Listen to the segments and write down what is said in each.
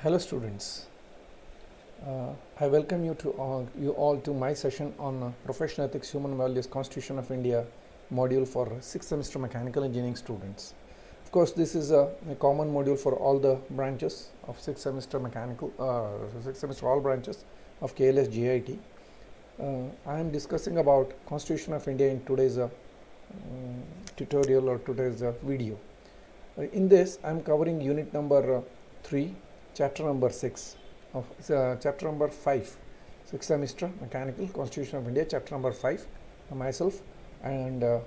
Hello students, I welcome you all to my session on Professional Ethics, Human Values, Constitution of India module for 6th semester Mechanical Engineering students. Of course, this is a common module for all the branches of 6th semester all branches of KLSGIT. I am discussing about Constitution of India in today's tutorial or today's video. In this, I am covering unit number 3. Chapter number 6 of chapter number 5, 6th semester Mechanical Constitution of India, chapter number 5. Myself, Dr.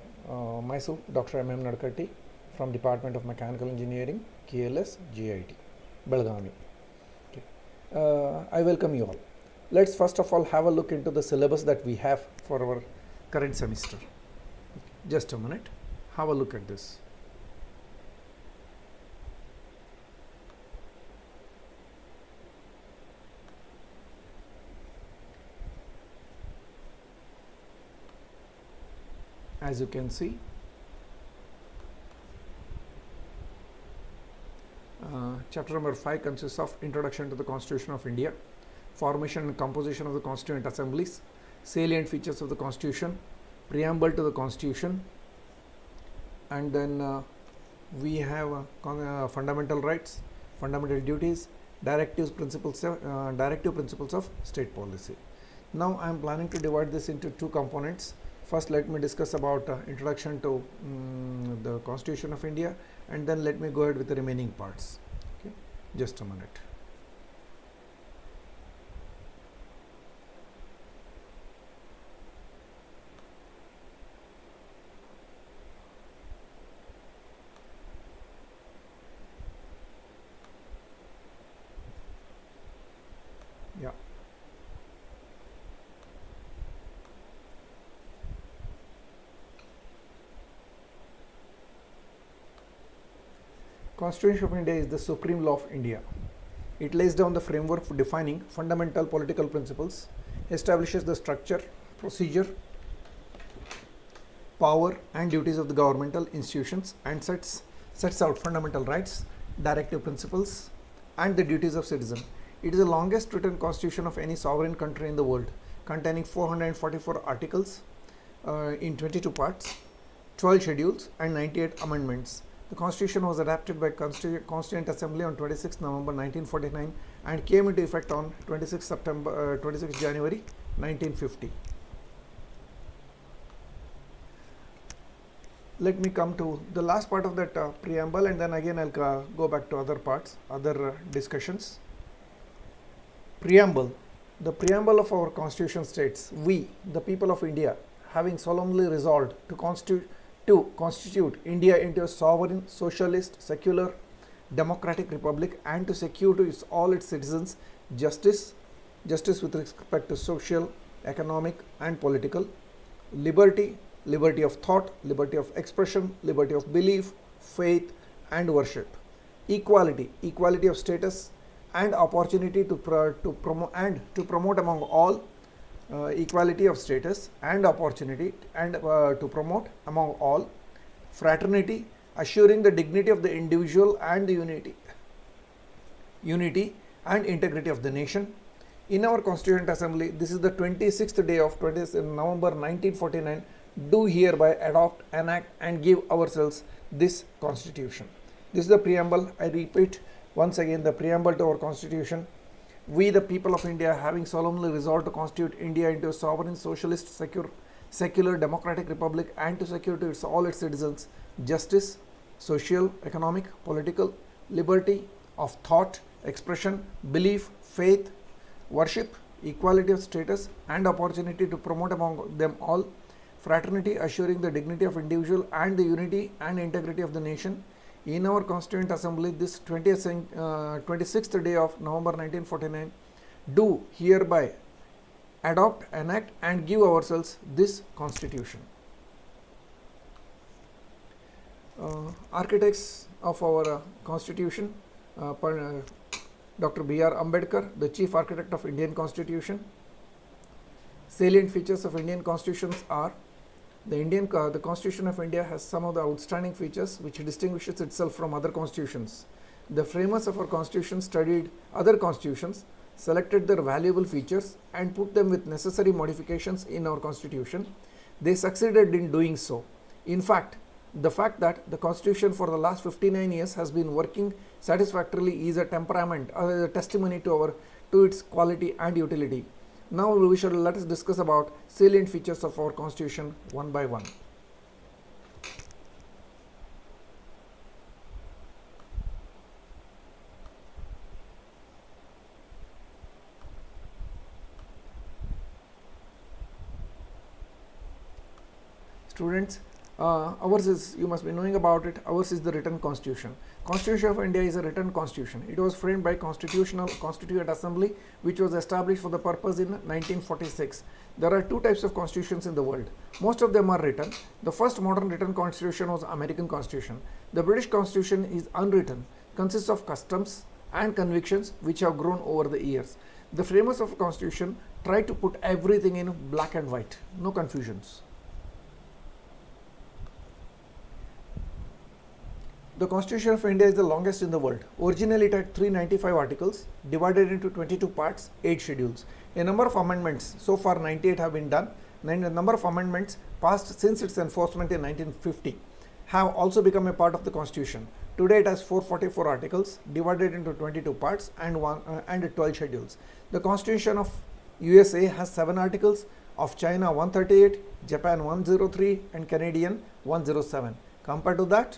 M.M.Nadakatti from Department of Mechanical Engineering, KLSGIT, Belgavi. Okay. I welcome you all. Let's first of all have a look into the syllabus that we have for our current semester. Just a minute. Have a look at this. As you can see, chapter number 5 consists of Introduction to the Constitution of India, Formation and Composition of the Constituent Assemblies, Salient Features of the Constitution, Preamble to the Constitution, and then we have Fundamental Rights, Fundamental Duties, Directive Principles of State Policy. Now I am planning to divide this into two components. First, let me discuss about introduction to the Constitution of India, and then let me go ahead with the remaining parts. Okay, just a minute. Yeah. Constitution of India is the supreme law of India. It lays down the framework for defining fundamental political principles, establishes the structure, procedure, power and duties of the governmental institutions, and sets out fundamental rights, directive principles and the duties of citizen. It is the longest written constitution of any sovereign country in the world, containing 444 articles in 22 parts, 12 schedules and 98 amendments. The Constitution was adopted by Constituent Assembly on 26 November 1949 and came into effect on 26 January 1950. Let me come to the last part of that preamble, and then again I'll go back to other parts, other discussions. Preamble. The preamble of our Constitution states, "We, the people of India, having solemnly resolved to constitute India into a sovereign, socialist, secular, democratic republic, and to secure to all its citizens justice with respect to social, economic and political, liberty of thought, liberty of expression, liberty of belief, faith and worship, equality of status and opportunity to promote among all, equality of status and opportunity and to promote among all, fraternity, assuring the dignity of the individual and the unity and integrity of the nation." In our Constituent Assembly, this is the 26th day of November 1949, do hereby adopt, enact and give ourselves this Constitution. This is the preamble. I repeat once again the preamble to our Constitution. "We, the people of India, having solemnly resolved to constitute India into a sovereign, socialist, secular, democratic republic, and to secure to all its citizens justice, social, economic, political, liberty of thought, expression, belief, faith, worship, equality of status and opportunity to promote among them all, fraternity, assuring the dignity of individual and the unity and integrity of the nation." In our Constituent Assembly, this 26th day of November 1949, do hereby adopt, enact and give ourselves this Constitution. Architects of our Constitution, Dr. B.R. Ambedkar, the Chief Architect of Indian Constitution. Salient features of Indian Constitutions are: the Constitution of India has some of the outstanding features which distinguishes itself from other constitutions. The framers of our constitution studied other constitutions, selected their valuable features and put them with necessary modifications in our constitution. They succeeded in doing so. In fact, the fact that the constitution for the last 59 years has been working satisfactorily is a testimony to its quality and utility. Now let us discuss about salient features of our constitution one by one. Students, ours is, you must be knowing about it, ours is the written constitution. Constitution of India is a written constitution. It was framed by Constituent Assembly, which was established for the purpose in 1946. There are two types of constitutions in the world. Most of them are written. The first modern written constitution was American Constitution. The British Constitution is unwritten, consists of customs and convictions which have grown over the years. The framers of a constitution try to put everything in black and white, no confusions. The Constitution of India is the longest in the world. Originally it had 395 articles divided into 22 parts, 8 schedules. A number of amendments, so far 98 have been done. A number of amendments passed since its enforcement in 1950 have also become a part of the Constitution. Today it has 444 articles divided into 22 parts and 12 schedules. The Constitution of USA has 7 articles, of China 138, Japan 103 and Canadian 107. Compared to that,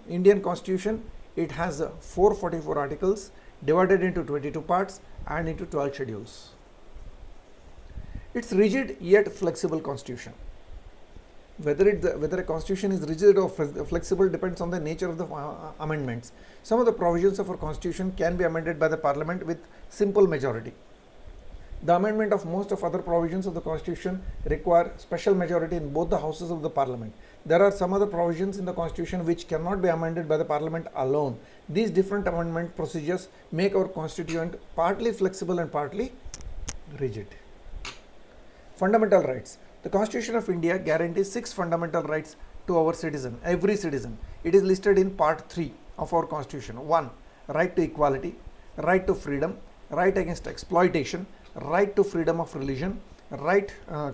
Indian Constitution, it has 444 articles divided into 22 parts and into 12 schedules. It's rigid yet flexible constitution. Whether a constitution is rigid or flexible depends on the nature of the amendments. Some of the provisions of our constitution can be amended by the parliament with simple majority. The amendment of most of other provisions of the constitution require special majority in both the houses of the parliament. There are some other provisions in the constitution which cannot be amended by the parliament alone. These different amendment procedures make our constitution partly flexible and partly rigid. Fundamental rights. The Constitution of India guarantees 6 fundamental rights to our citizen, every citizen. It is listed in part 3 of our constitution. 1. Right to equality, right to freedom, right against exploitation, right to freedom of religion,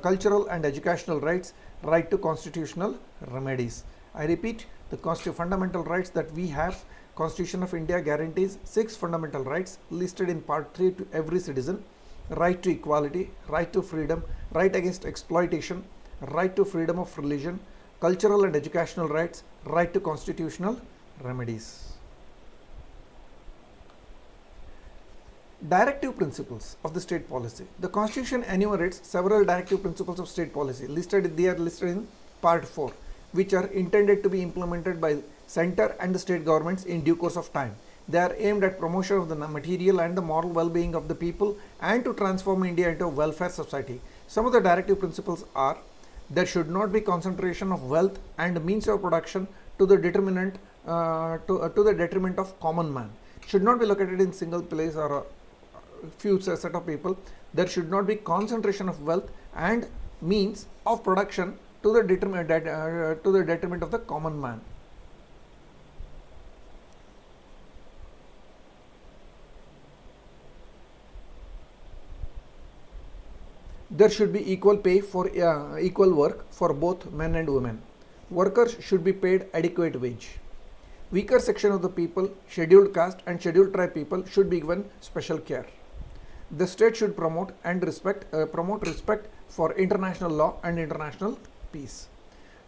cultural and educational rights, right to constitutional remedies. I repeat, the fundamental rights that we have, Constitution of India guarantees 6 fundamental rights listed in part 3 to every citizen: right to equality, right to freedom, right against exploitation, right to freedom of religion, cultural and educational rights, right to constitutional remedies. Directive Principles of the State Policy. The Constitution enumerates several directive principles of state policy. They are listed in part 4, which are intended to be implemented by center and the state governments in due course of time. They are aimed at promotion of the material and the moral well-being of the people and to transform India into a welfare society. Some of the directive principles are: there should not be concentration of wealth and means of production to the detriment of common man. Should not be located in single place or a few set of people. There should not be concentration of wealth and means of production to the detriment of the common man. There should be equal pay for equal work for both men and women. Workers should be paid adequate wage. Weaker section of the people, scheduled caste and scheduled tribe people, should be given special care. The state should promote respect for international law and international peace.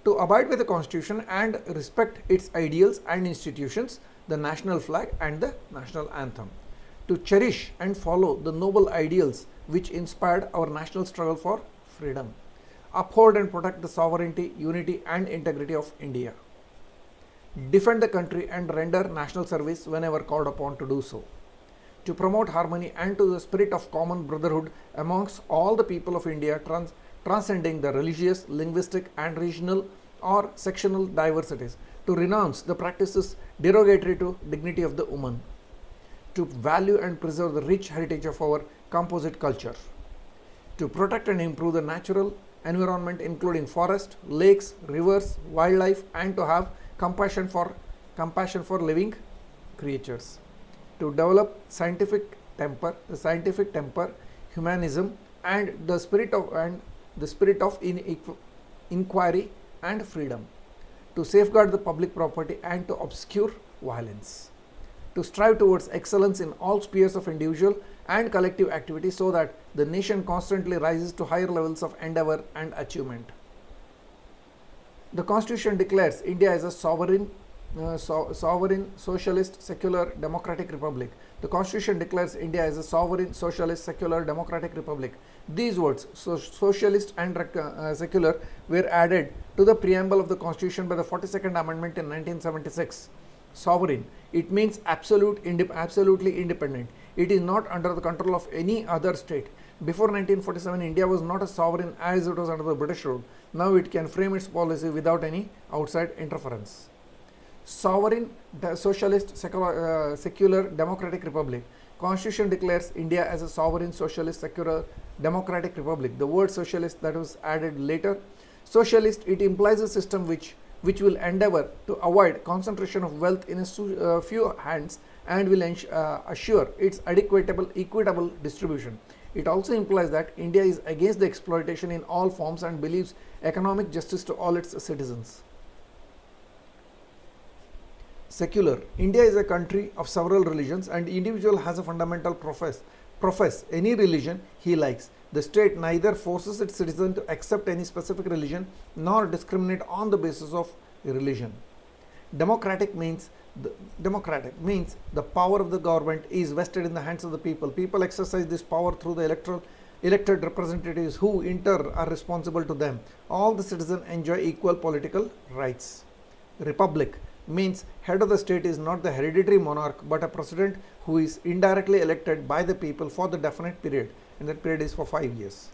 To abide by the Constitution and respect its ideals and institutions, the national flag and the national anthem. To cherish and follow the noble ideals which inspired our national struggle for freedom. Uphold and protect the sovereignty, unity and integrity of India. Defend the country and render national service whenever called upon to do so. To promote harmony and to the spirit of common brotherhood amongst all the people of India, transcending the religious, linguistic and regional or sectional diversities. To renounce the practices derogatory to dignity of the woman. To value and preserve the rich heritage of our composite culture. To protect and improve the natural environment including forest, lakes, rivers, wildlife, and to have compassion for living creatures. To develop scientific temper, humanism, and the spirit of inquiry and freedom. To safeguard the public property and to obscure violence. To strive towards excellence in all spheres of individual and collective activity so that the nation constantly rises to higher levels of endeavor and achievement. The Constitution declares India as a sovereign, socialist, secular, democratic republic. The Constitution declares India as a sovereign, socialist, secular, democratic republic. These words, socialist and secular, were added to the preamble of the Constitution by the 42nd Amendment in 1976. Sovereign, it means absolutely independent. It is not under the control of any other state. Before 1947, India was not a sovereign as it was under the British rule. Now it can frame its policy without any outside interference. Sovereign, socialist, secular, democratic republic. Constitution declares India as a sovereign, socialist, secular, democratic republic. The word socialist that was added later. Socialist, it implies a system which will endeavor to avoid concentration of wealth in a few hands and will assure its equitable distribution. It also implies that India is against the exploitation in all forms and believes economic justice to all its citizens. Secular. India is a country of several religions and individual has a fundamental profess any religion he likes. The state neither forces its citizen to accept any specific religion nor discriminate on the basis of religion. Democratic means the power of the government is vested in the hands of the people. People exercise this power through the elected representatives who in turn are responsible to them. All the citizens enjoy equal political rights. Republic means head of the state is not the hereditary monarch but a president who is indirectly elected by the people for the definite period, and that period is for 5 years.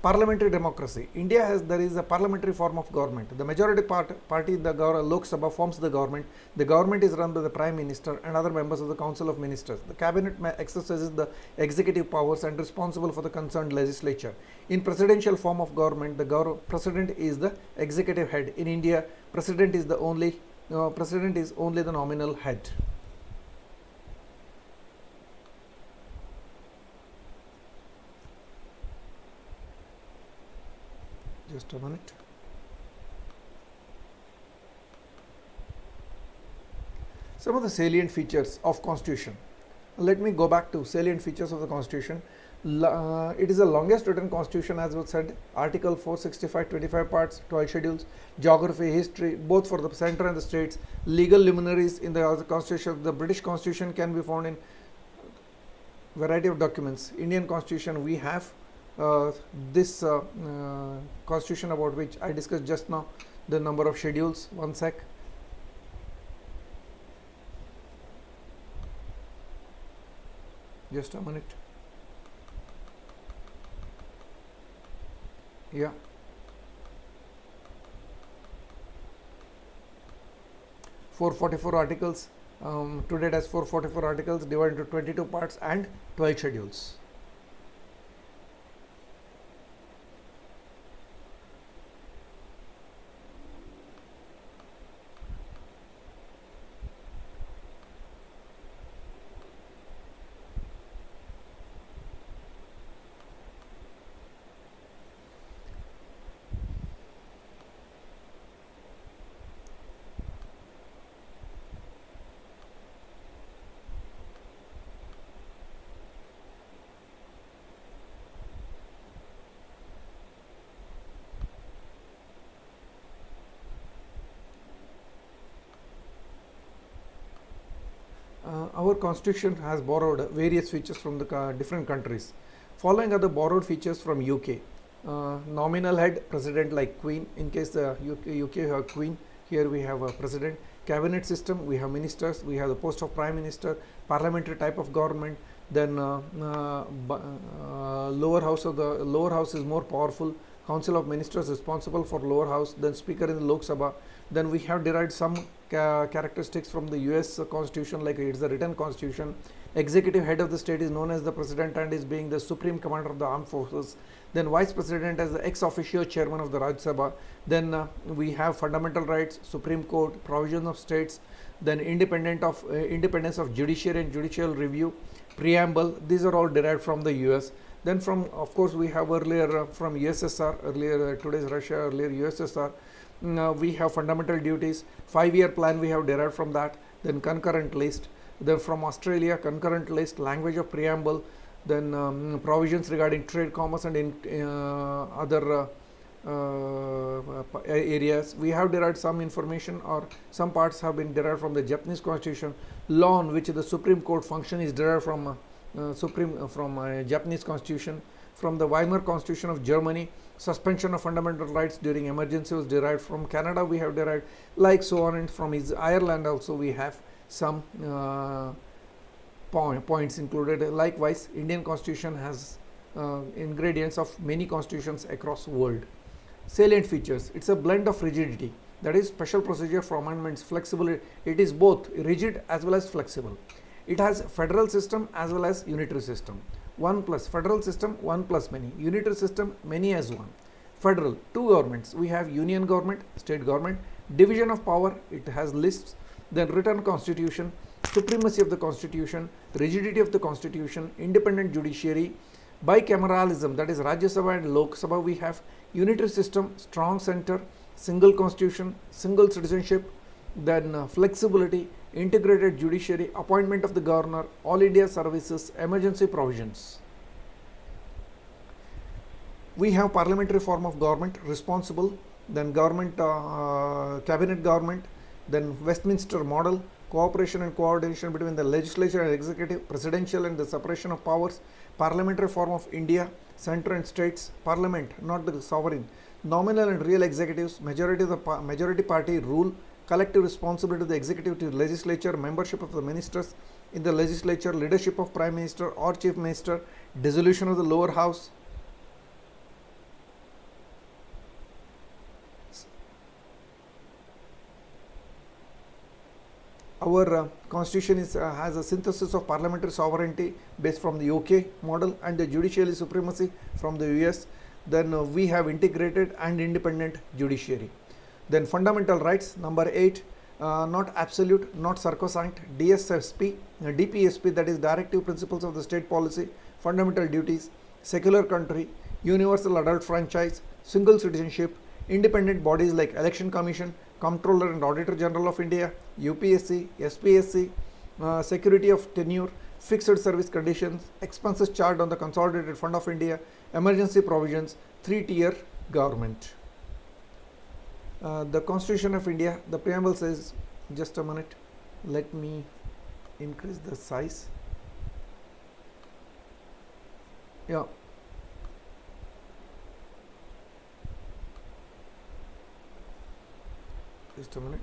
Parliamentary democracy. There is a parliamentary form of government. The majority party in the Lok Sabha forms the government. The government is run by the Prime Minister and other members of the Council of Ministers. The cabinet exercises the executive powers and responsible for the concerned legislature. In presidential form of government, the president is the executive head. In India, president is only the nominal head. Just a minute. Some of the salient features of Constitution. Let me go back to salient features of the Constitution. It is the longest written Constitution, as was said. Article 465, 25 parts, 12 schedules, geography, history, both for the center and the states. Legal luminaries in the Constitution. The British Constitution can be found in variety of documents. Indian Constitution, we have this Constitution about which I discussed just now, the number of schedules. One sec. Just a minute. Yeah. (444 articles. Today it has 444 articles divided into 22 parts and 12 schedules. Our Constitution has borrowed various features from the different countries. Following are the borrowed features from UK. Nominal head, president like Queen. In case the UK have Queen, here we have a president. Cabinet system, we have ministers, we have the post of Prime Minister. Parliamentary type of government. Then lower house is more powerful. Council of Ministers responsible for lower house. Then Speaker in the Lok Sabha. Then we have derived some characteristics from the US Constitution, like it's the written Constitution. Executive head of the state is known as the President and is being the Supreme Commander of the Armed Forces. Then Vice President as the ex officio Chairman of the Rajya Sabha. Then we have fundamental rights, Supreme Court, provision of states, then independence of judiciary and judicial review, preamble, these are all derived from the US. Then from, of course, we have earlier from USSR, earlier today's Russia, earlier USSR, we have fundamental duties, 5-year plan we have derived from that, then concurrent list, then from Australia, concurrent list, language of preamble, then provisions regarding trade, commerce and other areas. We have derived some information, or some parts have been derived from the Japanese constitution. Law on which the Supreme Court function is derived from Japanese constitution. From the Weimar Constitution of Germany, suspension of fundamental rights during emergency was derived from Canada. We have derived, like so on, and from Ireland also we have some points included. Likewise, Indian constitution has ingredients of many constitutions across the world. Salient features: it's a blend of rigidity, that is special procedure for amendments, flexibility, it is both rigid as well as flexible. It has federal system as well as unitary system. 1 plus federal system, 1 plus many. Unitary system, many as one. Federal, 2 governments. We have union government, state government. Division of power, it has lists. Then written constitution, supremacy of the constitution, rigidity of the constitution, independent judiciary, bicameralism, that is Rajya Sabha and Lok Sabha. We have unitary system, strong center, single constitution, single citizenship, then flexibility, integrated judiciary, appointment of the governor, all India services, emergency provisions. We have parliamentary form of government, responsible, then government, cabinet government, then Westminster model, cooperation and coordination between the legislature and executive, presidential and the separation of powers, parliamentary form of India, center and states, parliament, not the sovereign, nominal and real executives, majority party rule, collective responsibility of the executive to the legislature, membership of the ministers in the legislature, leadership of prime minister or chief minister, dissolution of the lower house. Our constitution has a synthesis of parliamentary sovereignty based from the UK model and the judicial supremacy from the US. Then we have integrated and independent judiciary. Then fundamental rights, number 8, not absolute, not sacrosanct, DSSP, DPSP, that is Directive Principles of the State Policy, fundamental duties, secular country, universal adult franchise, single citizenship, independent bodies like Election Commission, Comptroller and Auditor General of India, UPSC, SPSC, security of tenure, fixed service conditions, expenses charged on the Consolidated Fund of India, emergency provisions, 3-tier government. The Constitution of India, the preamble says, just a minute, let me increase the size. Yeah. Just a minute.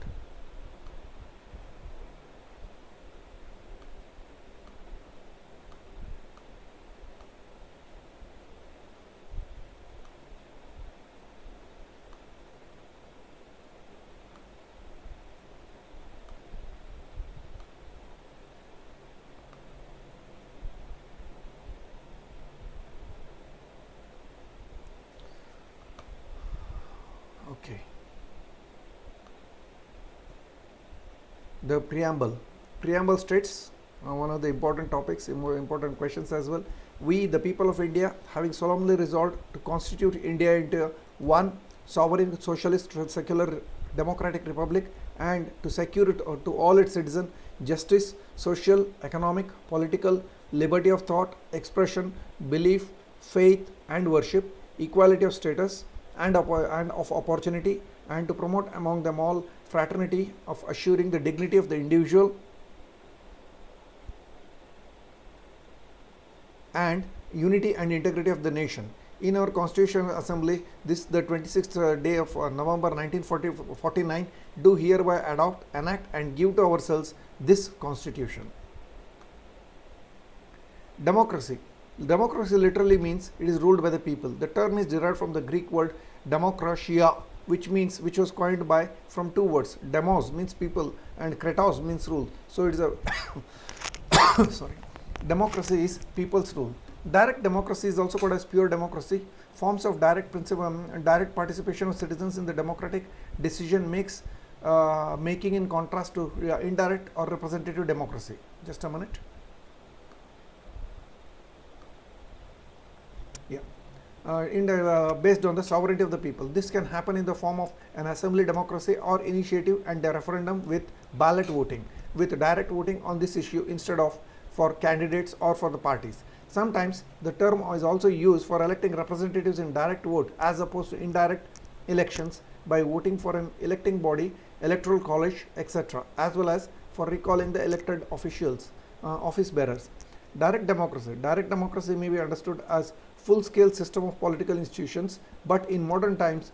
Okay. The preamble states one of the important topics, important questions as well. We, the people of India, having solemnly resolved to constitute India into one sovereign, socialist, secular, democratic republic, and to secure it to all its citizens justice, social, economic, political, liberty of thought, expression, belief, faith and worship, equality of status and of opportunity, and to promote among them all fraternity, of assuring the dignity of the individual and unity and integrity of the nation. In our Constitutional Assembly, this the 26th day of November 1949, do hereby adopt, enact and give to ourselves this Constitution. Democracy. Democracy literally means it is ruled by the people. The term is derived from the Greek word demokratia, which was coined by from 2 words. Demos means people and kratos means rule. So it is a sorry. Democracy is people's rule. Direct democracy is also called as pure democracy. Forms of direct participation of citizens in the democratic decision makes making in contrast to indirect or representative democracy. Just a minute. Yeah. Based on the sovereignty of the people. This can happen in the form of an assembly democracy or initiative and a referendum with ballot voting, with direct voting on this issue instead of for candidates or for the parties. Sometimes the term is also used for electing representatives in direct vote as opposed to indirect elections by voting for an electing body, electoral college, etc., as well as for recalling the elected officials, office bearers. Direct democracy. Direct democracy may be understood as full-scale system of political institutions, but in modern times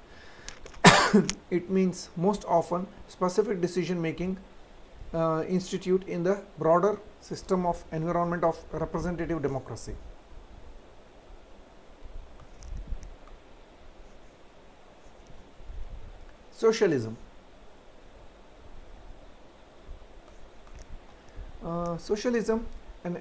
it means most often specific decision-making institute in the broader system of environment of representative democracy. Socialism. Socialism and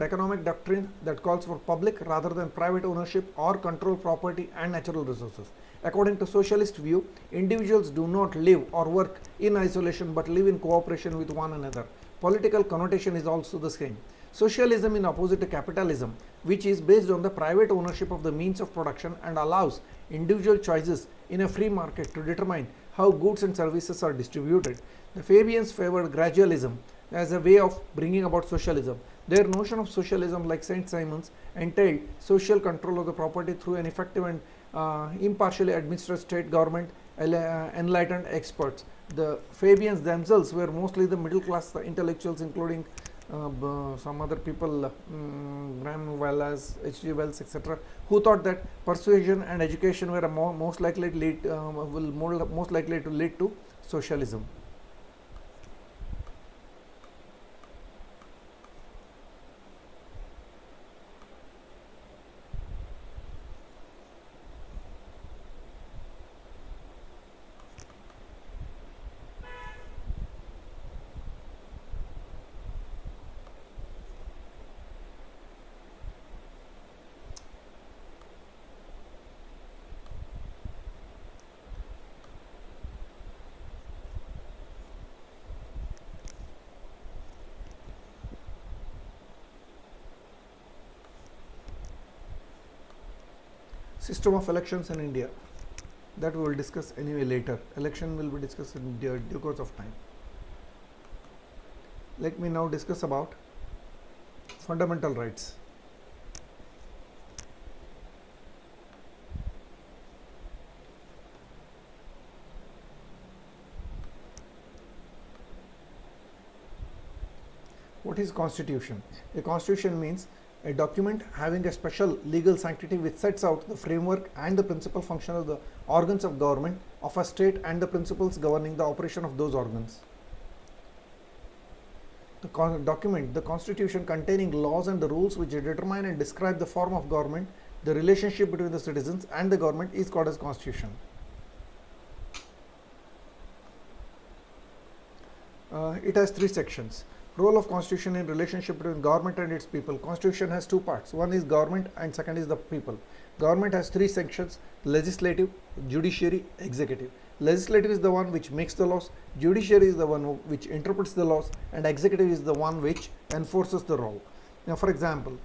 economic doctrine that calls for public rather than private ownership or control property and natural resources. According to socialist view, individuals do not live or work in isolation but live in cooperation with one another. Political connotation is also the same. Socialism in opposite to capitalism, which is based on the private ownership of the means of production and allows individual choices in a free market to determine how goods and services are distributed. The Fabians favored gradualism as a way of bringing about socialism. Their notion of socialism, like Saint Simon's, entailed social control of the property through an effective and impartially administered state government, enlightened experts. The Fabians themselves were mostly the middle class intellectuals, including some other people, Graham Wells, H.G. Wells, etc., who thought that persuasion and education were most likely to lead to socialism. System of elections in India, that we will discuss anyway later. Election will be discussed in due course of time. Let me now discuss about fundamental rights. What is constitution? A constitution means a document having a special legal sanctity which sets out the framework and the principal function of the organs of government of a state and the principles governing the operation of those organs. The constitution containing laws and the rules which determine and describe the form of government, the relationship between the citizens and the government is called as constitution. It has 3 sections. Role of constitution in relationship between government and its people. Constitution has 2 parts. One is government and second is the people. Government has 3 sections: legislative, judiciary, executive. Legislative is the one which makes the laws, judiciary is the one which interprets the laws, and executive is the one which enforces the law. Now, for example,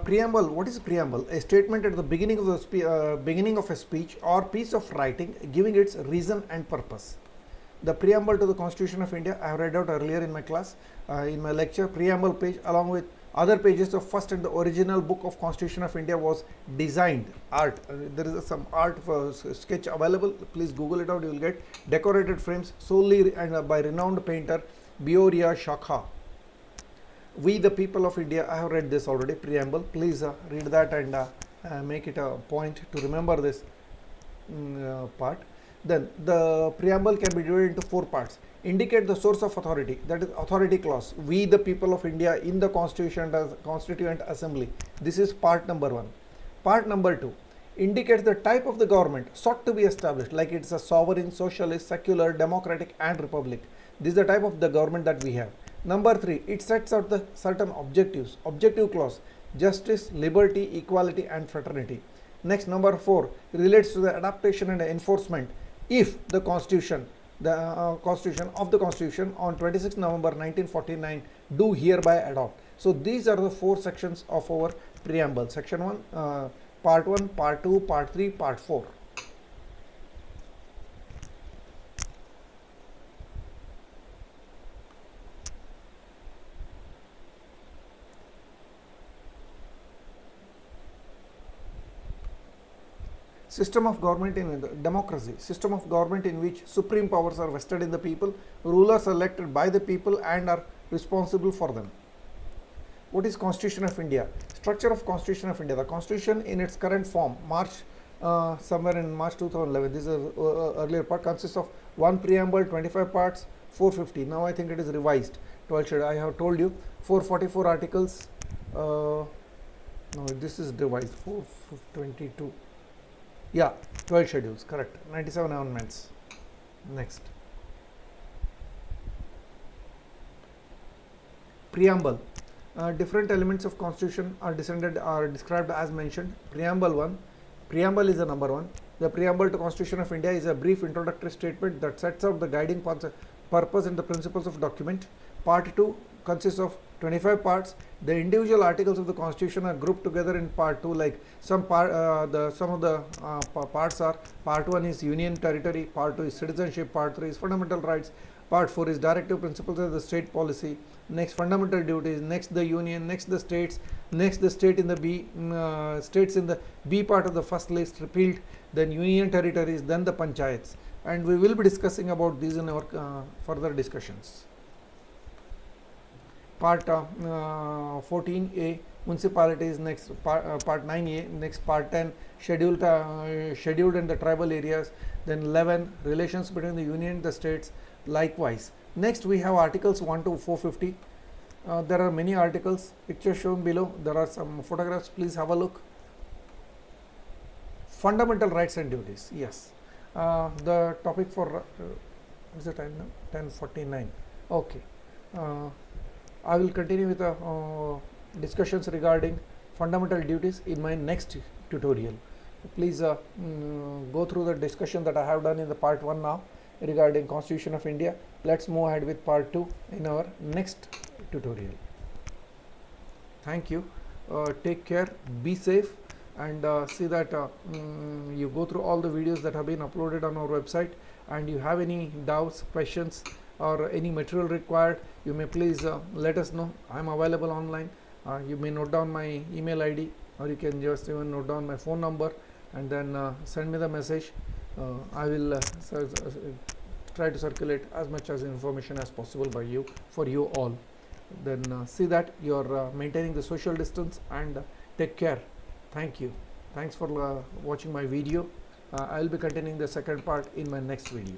preamble. What is preamble? A statement at the beginning of a speech or piece of writing giving its reason and purpose. The preamble to the Constitution of India I have read out earlier in my class, in my lecture. Preamble page along with other pages of first and the original book of Constitution of India was designed art. There is some art for sketch available. Please Google it out. You will get decorated frames solely and by renowned painter Bioria Shakha. We the people of India, I have read this already, preamble. Please read that and make it a point to remember this part. Then the preamble can be divided into 4 parts. Indicate the source of authority, that is authority clause. We the people of India in the Constituent Assembly. This is part number 1. Part number 2 indicates the type of the government sought to be established, like it's a sovereign, socialist, secular, democratic and republic. This is the type of the government that we have. Number 3, it sets out the certain objectives. Objective clause: justice, liberty, equality and fraternity. Next, number 4 relates to the adaptation and enforcement if the Constitution, the Constitution of the Constitution on 26 November 1949 do hereby adopt. So these are the 4 sections of our preamble. Section 1, part 1, part 2, part 3, part 4. System of government in democracy, system of government in which supreme powers are vested in the people, rulers are elected by the people and are responsible for them. What is Constitution of India? Structure of Constitution of India. The Constitution in its current form, somewhere in March 2011, this is earlier part, consists of 1 preamble, 25 parts, 450. Now I think it is revised. 12 schedule. I have told you 444 articles. No, this is revised. 422. Yeah, 12 schedules, correct. 97 amendments. Next. Preamble. Different elements of Constitution are described as mentioned. Preamble 1. Preamble is the number 1. The Preamble to Constitution of India is a brief introductory statement that sets out the guiding purpose and the principles of document. Part 2 consists of 25 parts. The individual articles of the Constitution are grouped together in part 2. Like some of the parts are: part 1 is union territory, part 2 is citizenship, part 3 is fundamental rights, part 4 is directive principles of the state policy, next fundamental duties, next the union, next the states, next the state in the B states in the B part of the first list repealed, then union territories, then the panchayats, and we will be discussing about these in our further discussions. Part 14A, municipalities, next part 9A, next part 10, scheduled and the tribal areas, then 11, relations between the union and the states, likewise. Next we have articles 1 to 450. There are many articles, pictures shown below, there are some photographs, please have a look. Fundamental rights and duties, yes. The topic for, is the time now? 10:49, okay. I will continue with discussions regarding fundamental duties in my next tutorial. Please go through the discussion that I have done in the part 1 now regarding Constitution of India. Let's move ahead with part 2 in our next tutorial. Thank you. Take care, be safe, and see that you go through all the videos that have been uploaded on our website, and you have any doubts, questions, or any material required, you may please let us know. I am available online. You may note down my email ID, or you can just even note down my phone number and then send me the message. I will try to circulate as much as information as possible for you all. Then see that you are maintaining the social distance, and take care. Thank you. Thanks for watching my video. I will be continuing the second part in my next video.